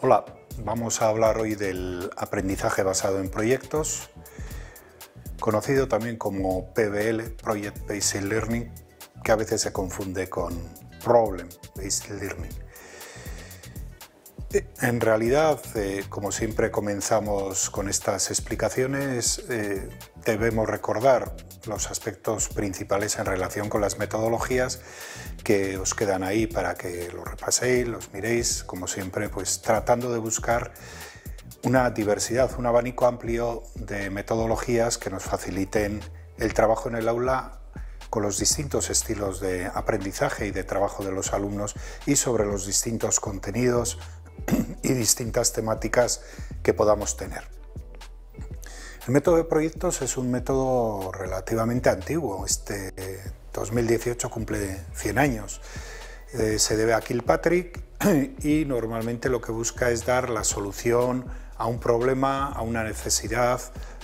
Hola, vamos a hablar hoy del aprendizaje basado en proyectos, conocido también como PBL, Project Based Learning, que a veces se confunde con Problem Based Learning. En realidad, como siempre comenzamos con estas explicaciones, debemos recordar los aspectos principales en relación con las metodologías que os quedan ahí para que los repaséis, los miréis, como siempre, pues tratando de buscar una diversidad, un abanico amplio de metodologías que nos faciliten el trabajo en el aula con los distintos estilos de aprendizaje y de trabajo de los alumnos y sobre los distintos contenidos y distintas temáticas que podamos tener. El método de proyectos es un método relativamente antiguo. 2018 cumple 100 años. Se debe a Kilpatrick y normalmente lo que busca es dar la solución a un problema, a una necesidad,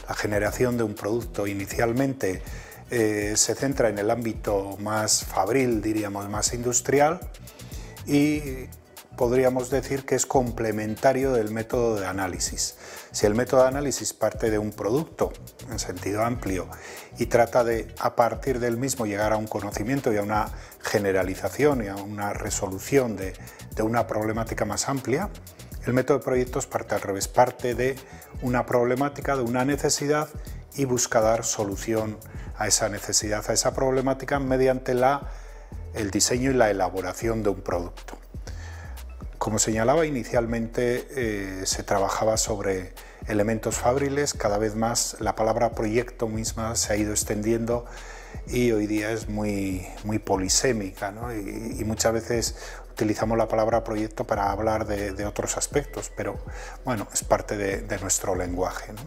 la generación de un producto. Inicialmente se centra en el ámbito más fabril, diríamos, más industrial, y podríamos decir que es complementario del método de análisis. Si el método de análisis parte de un producto en sentido amplio y trata de, a partir del mismo, llegar a un conocimiento y a una generalización y a una resolución de una problemática más amplia, el método de proyectos parte al revés, parte de una problemática, de una necesidad y busca dar solución a esa necesidad, a esa problemática mediante el diseño y la elaboración de un producto. Como señalaba inicialmente, se trabajaba sobre elementos fabriles, cada vez más la palabra proyecto misma se ha ido extendiendo y hoy día es muy polisémica, ¿no? y muchas veces utilizamos la palabra proyecto para hablar de otros aspectos, pero bueno, es parte de nuestro lenguaje, ¿no?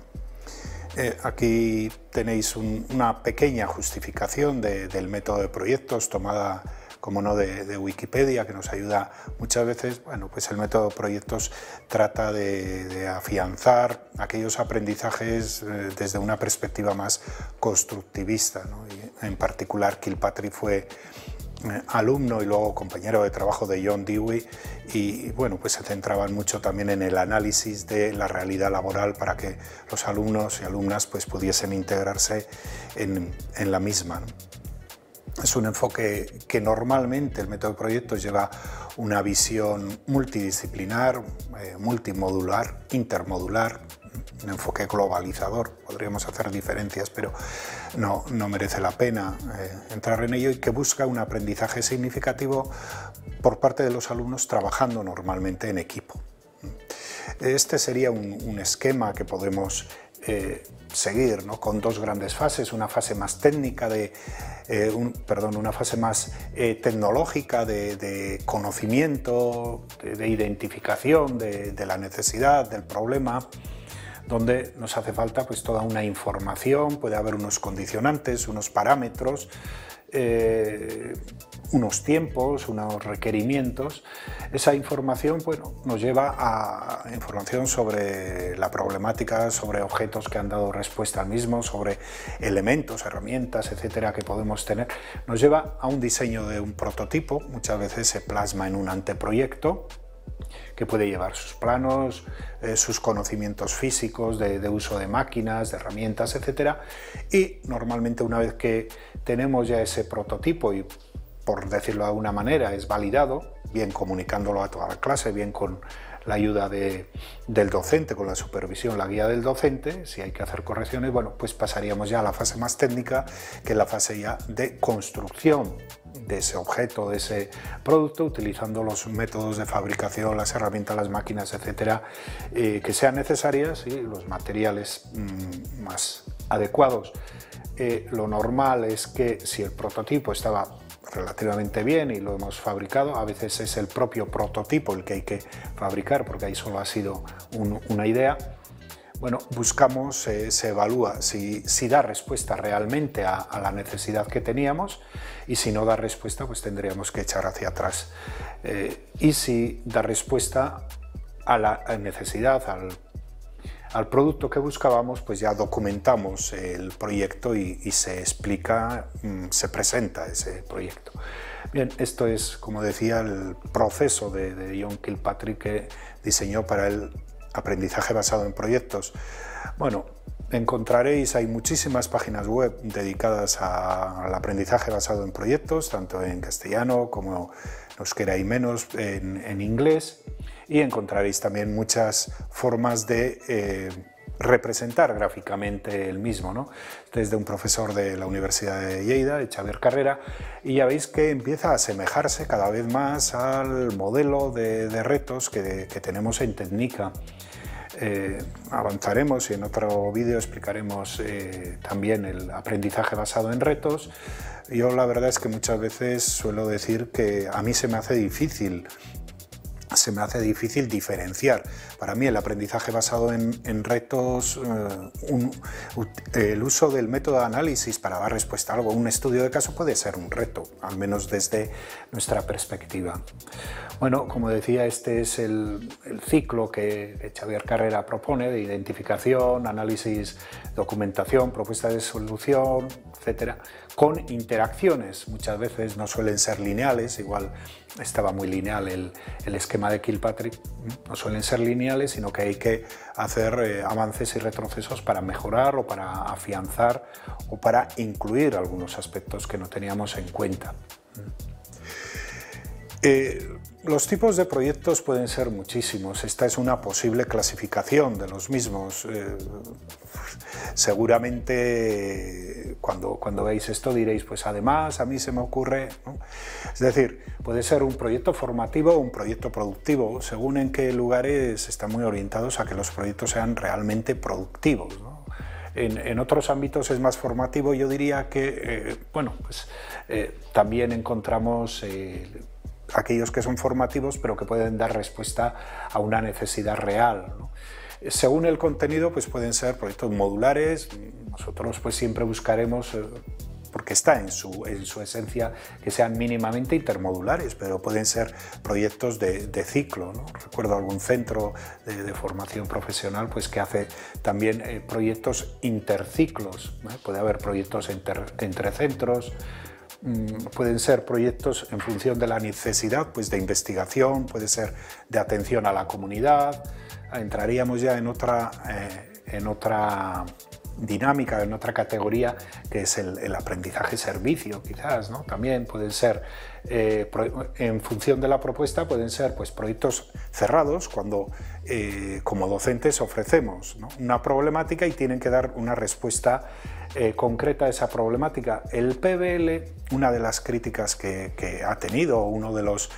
Aquí tenéis una pequeña justificación del método de proyectos tomada, como no, de Wikipedia, que nos ayuda muchas veces. Bueno, pues el método de proyectos trata de afianzar aquellos aprendizajes desde una perspectiva más constructivista, ¿no? Y en particular Kilpatrick fue alumno y luego compañero de trabajo de John Dewey y bueno, pues se centraban mucho también en el análisis de la realidad laboral para que los alumnos y alumnas pues pudiesen integrarse en la misma, ¿no? Es un enfoque que normalmente el método de proyectos lleva una visión multidisciplinar, multimodular, intermodular, un enfoque globalizador. Podríamos hacer diferencias, pero no merece la pena entrar en ello, y que busca un aprendizaje significativo por parte de los alumnos trabajando normalmente en equipo. Este sería un esquema que podemos seguir, ¿no? Con dos grandes fases, una fase más técnica, una fase más tecnológica de conocimiento, de identificación de la necesidad, del problema, donde nos hace falta pues toda una información, puede haber unos condicionantes, unos parámetros, unos tiempos, unos requerimientos. Esa información, bueno, nos lleva a información sobre la problemática, sobre objetos que han dado respuesta al mismo, sobre elementos, herramientas, etcétera, que podemos tener. Nos lleva a un diseño de un prototipo, muchas veces se plasma en un anteproyecto, que puede llevar sus planos, sus conocimientos físicos de uso de máquinas, de herramientas, etcétera. Y normalmente, una vez que tenemos ya ese prototipo y, por decirlo de alguna manera, es validado, bien comunicándolo a toda la clase, bien con la ayuda del docente, con la supervisión, la guía del docente, si hay que hacer correcciones, bueno, pues pasaríamos ya a la fase más técnica, que es la fase ya de construcción de ese objeto, de ese producto, utilizando los métodos de fabricación, las herramientas, las máquinas, etcétera, que sean necesarias, y los materiales más adecuados. Lo normal es que, si el prototipo estaba relativamente bien y lo hemos fabricado, a veces es el propio prototipo el que hay que fabricar, porque ahí solo ha sido una idea. Bueno, buscamos, se evalúa si da respuesta realmente a la necesidad que teníamos, y si no da respuesta, pues tendríamos que echar hacia atrás. Y si da respuesta a la necesidad, al producto que buscábamos, pues ya documentamos el proyecto y se explica, se presenta ese proyecto. Bien, esto es, como decía, el proceso de John Kilpatrick que diseñó para el aprendizaje basado en proyectos. Bueno, encontraréis, hay muchísimas páginas web dedicadas al aprendizaje basado en proyectos, tanto en castellano como en euskera y menos en inglés, y encontraréis también muchas formas de representar gráficamente el mismo, ¿no? Desde un profesor de la Universidad de Lleida, de Xavier Carrera, y ya veis que empieza a asemejarse cada vez más al modelo de retos que tenemos en Tecnica. Avanzaremos y en otro vídeo explicaremos también el aprendizaje basado en retos. Yo la verdad es que muchas veces suelo decir que a mí se me hace difícil diferenciar. Para mí el aprendizaje basado en retos, el uso del método de análisis para dar respuesta a algo, un estudio de caso puede ser un reto, al menos desde nuestra perspectiva. Bueno, como decía, este es el ciclo que Xavier Carrera propone de identificación, análisis, documentación, propuesta de solución, etcétera, con interacciones. Muchas veces no suelen ser lineales, igual estaba muy lineal el esquema de Kilpatrick, no suelen ser lineales, sino que hay que hacer avances y retrocesos para mejorar o para afianzar o para incluir algunos aspectos que no teníamos en cuenta. Los tipos de proyectos pueden ser muchísimos. Esta es una posible clasificación de los mismos. Seguramente cuando veáis esto diréis, pues además a mí se me ocurre, ¿no? Es decir, puede ser un proyecto formativo o un proyecto productivo, según en qué lugares están muy orientados a que los proyectos sean realmente productivos, ¿no? En otros ámbitos es más formativo. Yo diría que también encontramos aquellos que son formativos pero que pueden dar respuesta a una necesidad real, ¿no? Según el contenido, pues pueden ser proyectos modulares. Nosotros pues siempre buscaremos, porque está en su esencia, que sean mínimamente intermodulares, pero pueden ser proyectos de ciclo, ¿no? Recuerdo algún centro de formación profesional pues que hace también proyectos interciclos, ¿no? Puede haber proyectos entre centros. Pueden ser proyectos en función de la necesidad, pues de investigación, puede ser de atención a la comunidad. Entraríamos ya en otra dinámica, en otra categoría, que es el aprendizaje servicio, quizás, ¿no? También pueden ser, en función de la propuesta, pueden ser pues, proyectos cerrados, cuando como docentes ofrecemos, ¿no? una problemática y tienen que dar una respuesta concreta a esa problemática. El PBL, una de las críticas que ha tenido, uno de los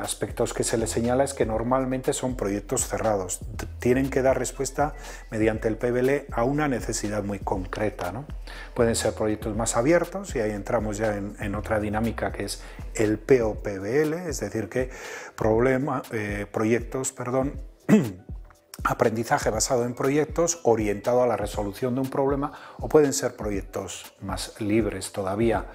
aspectos que se le señala es que normalmente son proyectos cerrados. Tienen que dar respuesta mediante el PBL a una necesidad muy concreta, ¿no? Pueden ser proyectos más abiertos y ahí entramos ya en otra dinámica que es el POPBL, es decir, que aprendizaje basado en proyectos orientado a la resolución de un problema, o pueden ser proyectos más libres todavía.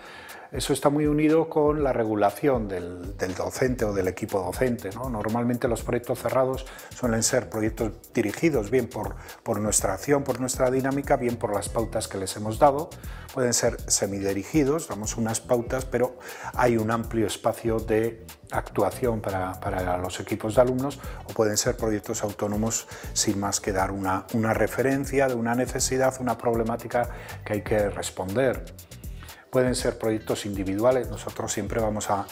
Eso está muy unido con la regulación del docente o del equipo docente, ¿no? Normalmente los proyectos cerrados suelen ser proyectos dirigidos bien por nuestra acción, por nuestra dinámica, bien por las pautas que les hemos dado. Pueden ser semidirigidos, damos unas pautas, pero hay un amplio espacio de actuación para los equipos de alumnos, o pueden ser proyectos autónomos sin más que dar una referencia de una necesidad, una problemática que hay que responder. Pueden ser proyectos individuales. Nosotros siempre vamos a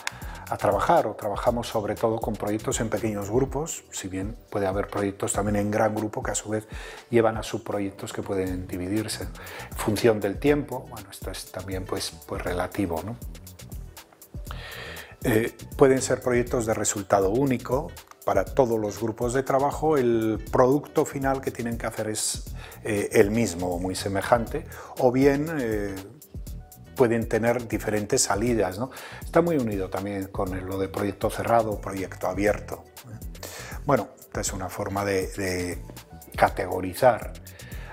trabajar, o trabajamos sobre todo con proyectos en pequeños grupos, si bien puede haber proyectos también en gran grupo que a su vez llevan a subproyectos que pueden dividirse en función del tiempo. Bueno, esto es también pues relativo, ¿no? Pueden ser proyectos de resultado único. Para todos los grupos de trabajo el producto final que tienen que hacer es el mismo o muy semejante, o bien pueden tener diferentes salidas, ¿no? Está muy unido también con lo de proyecto cerrado o proyecto abierto. Bueno, esta es una forma de categorizar.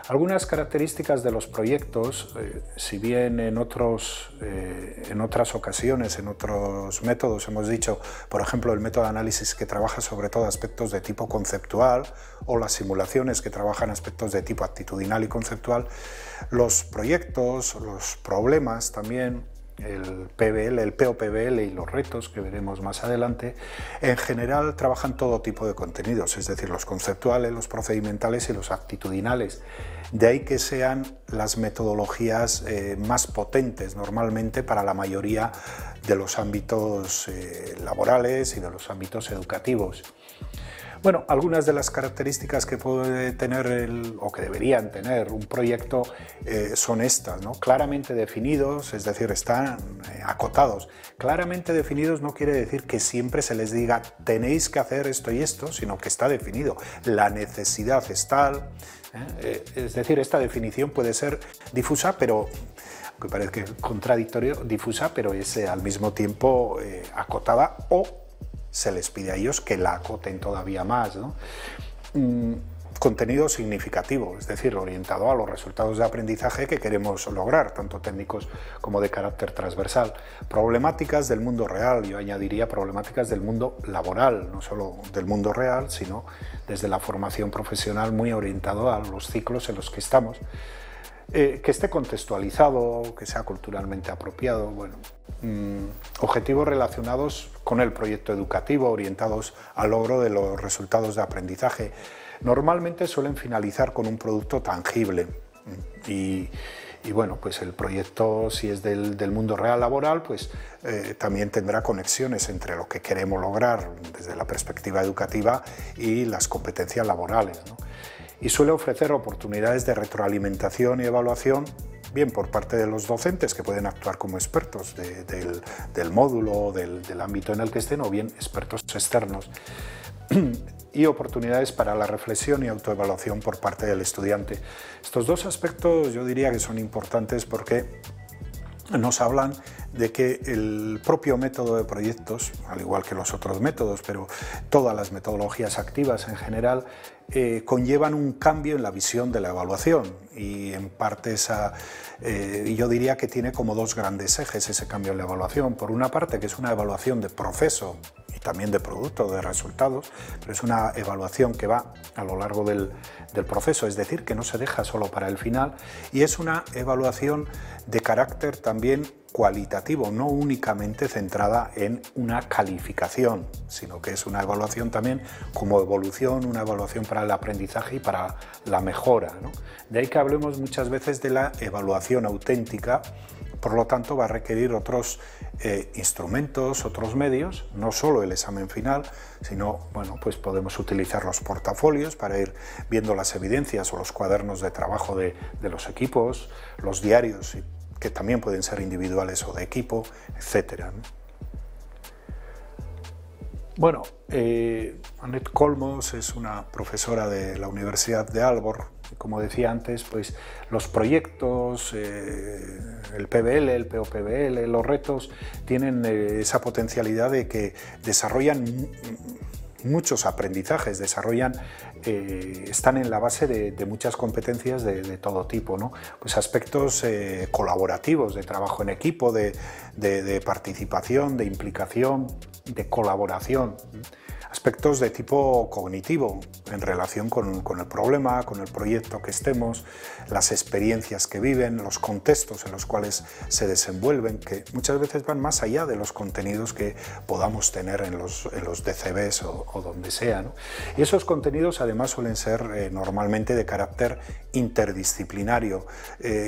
Algunas características de los proyectos, si bien en otras ocasiones, en otros métodos hemos dicho, por ejemplo, el método de análisis que trabaja sobre todo aspectos de tipo conceptual o las simulaciones que trabajan aspectos de tipo actitudinal y conceptual, los proyectos, los problemas también, el PBL, el POPBL y los retos que veremos más adelante, en general trabajan todo tipo de contenidos, es decir, los conceptuales, los procedimentales y los actitudinales. De ahí que sean las metodologías más potentes normalmente para la mayoría de los ámbitos laborales y de los ámbitos educativos. Bueno, algunas de las características que puede tener o que deberían tener un proyecto son estas, ¿no? Claramente definidos, es decir, están acotados. Claramente definidos no quiere decir que siempre se les diga tenéis que hacer esto y esto, sino que está definido. La necesidad es tal, es decir, esta definición puede ser difusa, pero aunque parezca contradictorio, difusa, pero es al mismo tiempo acotada, o se les pide a ellos que la acoten todavía más, ¿no? Contenido significativo, es decir, orientado a los resultados de aprendizaje que queremos lograr, tanto técnicos como de carácter transversal. Problemáticas del mundo real, yo añadiría problemáticas del mundo laboral, no solo del mundo real, sino desde la formación profesional muy orientado a los ciclos en los que estamos. Que esté contextualizado, que sea culturalmente apropiado, bueno, objetivos relacionados con el proyecto educativo, orientados al logro de los resultados de aprendizaje. Normalmente suelen finalizar con un producto tangible y bueno, pues el proyecto, si es del mundo real laboral, pues también tendrá conexiones entre lo que queremos lograr desde la perspectiva educativa y las competencias laborales, ¿no? Y suele ofrecer oportunidades de retroalimentación y evaluación, bien por parte de los docentes, que pueden actuar como expertos del módulo, del ámbito en el que estén, o bien expertos externos, y oportunidades para la reflexión y autoevaluación por parte del estudiante. Estos dos aspectos yo diría que son importantes porque nos hablan de que el propio método de proyectos, al igual que los otros métodos, pero todas las metodologías activas en general, conllevan un cambio en la visión de la evaluación, y en parte yo diría que tiene como dos grandes ejes ese cambio en la evaluación. Por una parte, que es una evaluación de proceso y también de producto, de resultados, pero es una evaluación que va a lo largo del proceso, es decir, que no se deja solo para el final, y es una evaluación de carácter también cualitativo, no únicamente centrada en una calificación, sino que es una evaluación también como evolución, una evaluación para el aprendizaje y para la mejora, ¿no? De ahí que hablemos muchas veces de la evaluación auténtica. Por lo tanto, va a requerir otros instrumentos, otros medios, no solo el examen final, sino, bueno, pues podemos utilizar los portafolios para ir viendo las evidencias, o los cuadernos de trabajo de los equipos, los diarios, que también pueden ser individuales o de equipo, etc., ¿no? Bueno, Annette Kolmos es una profesora de la Universidad de Aalborg. Como decía antes, pues los proyectos, el PBL, el POPBL, los retos tienen esa potencialidad de que desarrollan muchos aprendizajes, están en la base de muchas competencias de todo tipo, ¿no? Pues aspectos colaborativos, de trabajo en equipo, de participación, de implicación, de colaboración. Aspectos de tipo cognitivo en relación con el problema, con el proyecto que estemos, las experiencias que viven, los contextos en los cuales se desenvuelven, que muchas veces van más allá de los contenidos que podamos tener en los DCBs o donde sea, ¿no? Y esos contenidos además suelen ser normalmente de carácter interdisciplinario,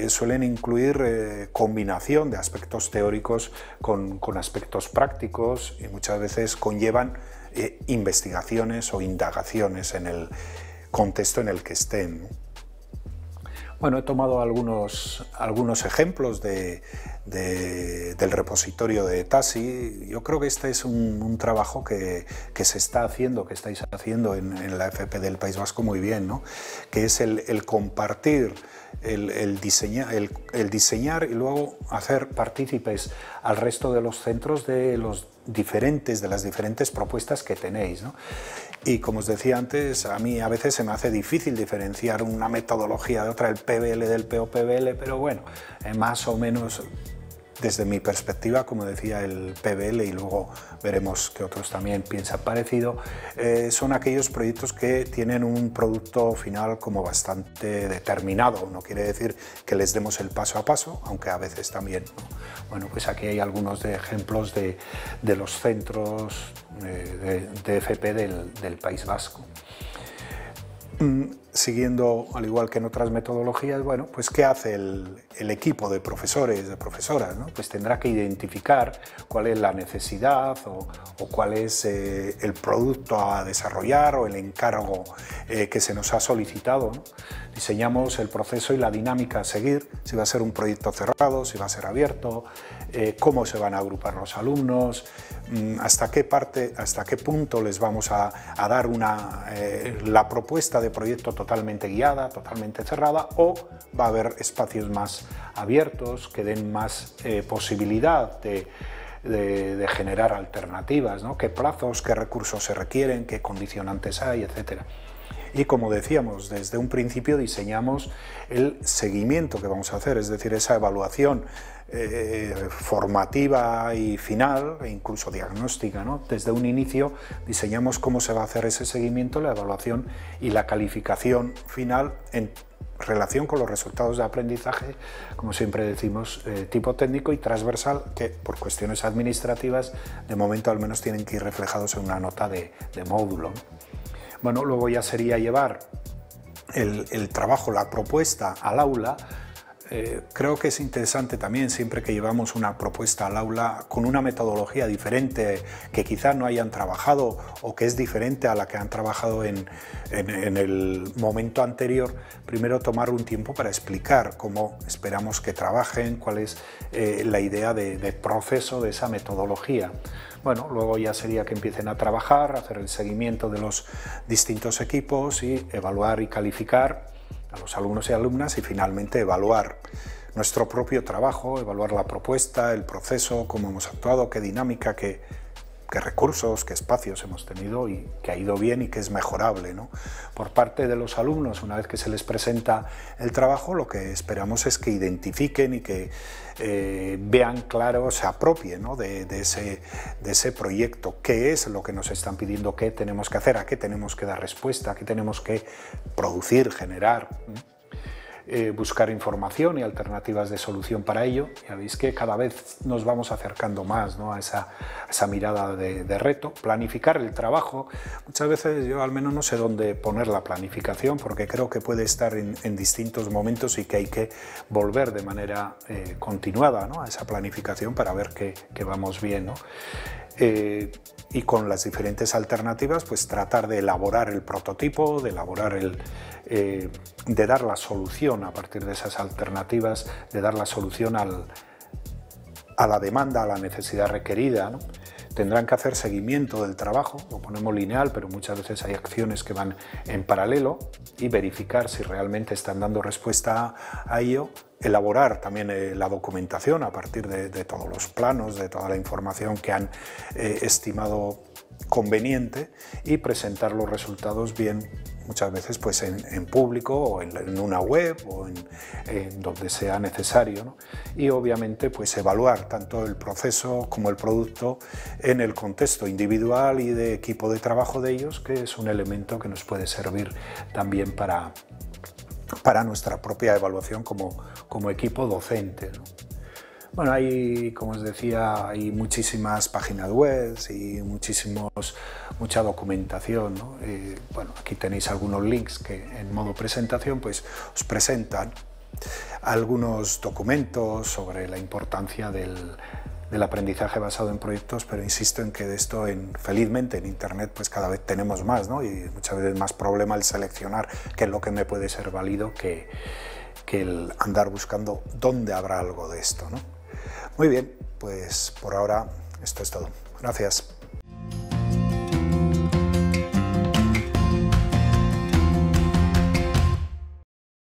suelen incluir combinación de aspectos teóricos con aspectos prácticos, y muchas veces conllevan investigaciones o indagaciones en el contexto en el que estén, ¿no? Bueno, he tomado algunos ejemplos del repositorio de TASI. Yo creo que este es un trabajo que se está haciendo, que estáis haciendo en la FP del País Vasco muy bien, ¿no? Que es el compartir el diseñar y luego hacer partícipes al resto de los centros de las diferentes propuestas que tenéis, ¿no? Y como os decía antes, a mí a veces se me hace difícil diferenciar una metodología de otra, el PBL del POPBL, pero bueno, más o menos desde mi perspectiva, como decía, el PBL, y luego veremos que otros también piensan parecido, son aquellos proyectos que tienen un producto final como bastante determinado. No quiere decir que les demos el paso a paso, aunque a veces también, ¿no? Bueno, pues aquí hay algunos ejemplos de los centros de FP del País Vasco. Siguiendo, al igual que en otras metodologías, bueno, pues ¿qué hace el equipo de profesores, de profesoras, ¿no? Pues tendrá que identificar cuál es la necesidad o cuál es el producto a desarrollar o el encargo que se nos ha solicitado, ¿no? Diseñamos el proceso y la dinámica a seguir, si va a ser un proyecto cerrado, si va a ser abierto, cómo se van a agrupar los alumnos, hasta qué punto les vamos a dar la propuesta de proyecto totalmente guiada, totalmente cerrada, o va a haber espacios más abiertos que den más posibilidad de generar alternativas, ¿no? Qué plazos, qué recursos se requieren, qué condicionantes hay, etcétera. Y como decíamos, desde un principio diseñamos el seguimiento que vamos a hacer, es decir, esa evaluación formativa y final, e incluso diagnóstica, ¿no? Desde un inicio diseñamos cómo se va a hacer ese seguimiento, la evaluación y la calificación final en relación con los resultados de aprendizaje, como siempre decimos, tipo técnico y transversal, que por cuestiones administrativas de momento al menos tienen que ir reflejados en una nota de módulo, ¿no? Bueno, luego ya sería llevar el trabajo, la propuesta al aula. Creo que es interesante también, siempre que llevamos una propuesta al aula con una metodología diferente, que quizás no hayan trabajado o que es diferente a la que han trabajado en el momento anterior, primero tomar un tiempo para explicar cómo esperamos que trabajen, cuál es la idea de proceso de esa metodología. Bueno, luego ya sería que empiecen a trabajar, hacer el seguimiento de los distintos equipos y evaluar y calificar a los alumnos y alumnas, y finalmente evaluar nuestro propio trabajo, evaluar la propuesta, el proceso, cómo hemos actuado, qué dinámica, qué recursos, qué espacios hemos tenido y que ha ido bien y que es mejorable, ¿no? Por parte de los alumnos, una vez que se les presenta el trabajo, lo que esperamos es que identifiquen y que vean claro, se apropien, ¿no? de ese proyecto, qué es lo que nos están pidiendo, qué tenemos que hacer, a qué tenemos que dar respuesta, a qué tenemos que producir, generar, ¿no? Buscar información y alternativas de solución para ello. Ya veis que cada vez nos vamos acercando más, ¿no? a esa mirada de reto. Planificar el trabajo. Muchas veces yo al menos no sé dónde poner la planificación, porque creo que puede estar en distintos momentos y que hay que volver de manera continuada, ¿no? a esa planificación para ver que vamos bien, ¿no? Y con las diferentes alternativas, pues tratar de elaborar el prototipo, de dar la solución a partir de esas alternativas, de dar la solución a la demanda, a la necesidad requerida, ¿no? Tendrán que hacer seguimiento del trabajo, lo ponemos lineal, pero muchas veces hay acciones que van en paralelo, y verificar si realmente están dando respuesta a ello. Elaborar también la documentación a partir de todos los planos, de toda la información que han estimado conveniente, y presentar los resultados bien, muchas veces pues en público o en una web o en donde sea necesario, ¿no? Y obviamente pues evaluar tanto el proceso como el producto en el contexto individual y de equipo de trabajo de ellos, que es un elemento que nos puede servir también para nuestra propia evaluación como equipo docente, ¿no? Bueno, como os decía, hay muchísimas páginas web y mucha documentación, ¿no? Bueno, aquí tenéis algunos links que en modo presentación pues os presentan algunos documentos sobre la importancia del aprendizaje basado en proyectos, pero insisto en que de esto, felizmente en Internet, pues cada vez tenemos más, ¿no? Y muchas veces más problema el seleccionar qué es lo que me puede ser válido que el andar buscando dónde habrá algo de esto, ¿no? Muy bien, pues por ahora esto es todo. Gracias.